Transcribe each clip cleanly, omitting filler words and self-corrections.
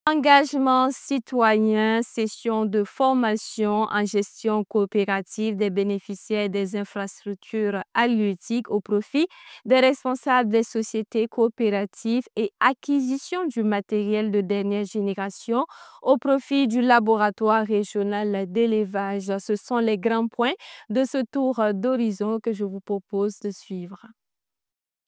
Engagement citoyen, session de formation en gestion coopérative des bénéficiaires des infrastructures halieutiques au profit des responsables des sociétés coopératives et acquisition du matériel de dernière génération au profit du laboratoire régional d'élevage. Ce sont les grands points de ce tour d'horizon que je vous propose de suivre.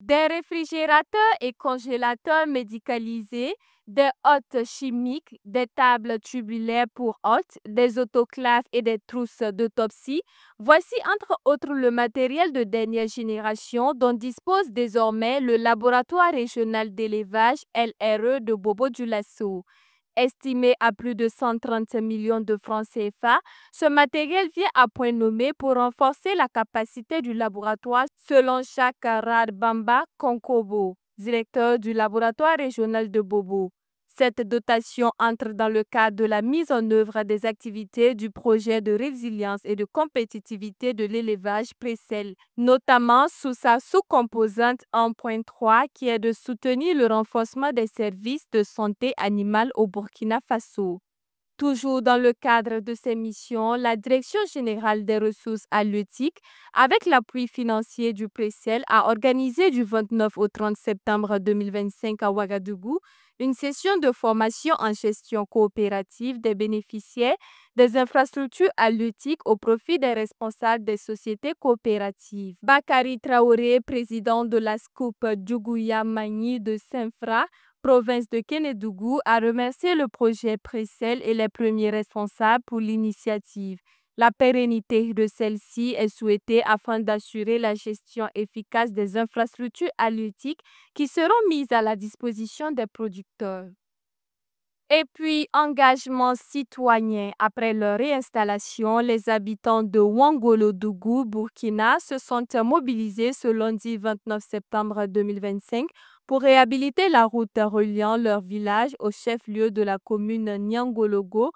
Des réfrigérateurs et congélateurs médicalisés, des hôtes chimiques, des tables tubulaires pour hôtes, des autoclaves et des trousses d'autopsie. Voici entre autres le matériel de dernière génération dont dispose désormais le laboratoire régional d'élevage LRE de Bobo-Dioulasso. Estimé à plus de 130 millions de francs CFA, ce matériel vient à point nommé pour renforcer la capacité du laboratoire, selon Jacques Radbamba Konkobo, directeur du laboratoire régional de Bobo. Cette dotation entre dans le cadre de la mise en œuvre des activités du projet de résilience et de compétitivité de l'élevage Précel, notamment sous sa sous-composante 1.3 qui est de soutenir le renforcement des services de santé animale au Burkina Faso. Toujours dans le cadre de ces missions, la Direction générale des ressources halieutiques, avec l'appui financier du Précel, a organisé du 29 au 30 septembre 2025 à Ouagadougou une session de formation en gestion coopérative des bénéficiaires des infrastructures halieutiques au profit des responsables des sociétés coopératives. Bakary Traoré, président de la SCOUP Djougouya Magny de Saint-Fra, province de Kénédougou, a remercié le projet Précel et les premiers responsables pour l'initiative. La pérennité de celle-ci est souhaitée afin d'assurer la gestion efficace des infrastructures halieutiques qui seront mises à la disposition des producteurs. Et puis, engagement citoyen. Après leur réinstallation, les habitants de Ouangolodougou, Burkina, se sont mobilisés ce lundi 29 septembre 2025 pour réhabiliter la route reliant leur village au chef-lieu de la commune Niangologo,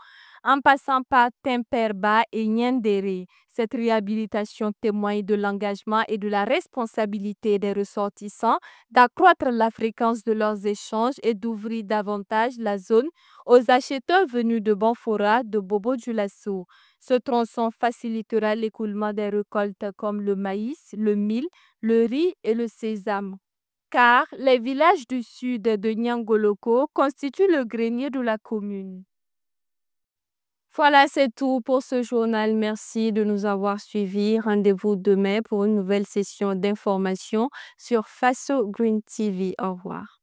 en passant par Temperba et Niendéré. Cette réhabilitation témoigne de l'engagement et de la responsabilité des ressortissants d'accroître la fréquence de leurs échanges et d'ouvrir davantage la zone aux acheteurs venus de Banfora, de Bobo-Dioulasso. Ce tronçon facilitera l'écoulement des récoltes comme le maïs, le mil, le riz et le sésame. Car les villages du sud de Niangoloko constituent le grenier de la commune. Voilà, c'est tout pour ce journal. Merci de nous avoir suivis. Rendez-vous demain pour une nouvelle session d'information sur Faso Green TV. Au revoir.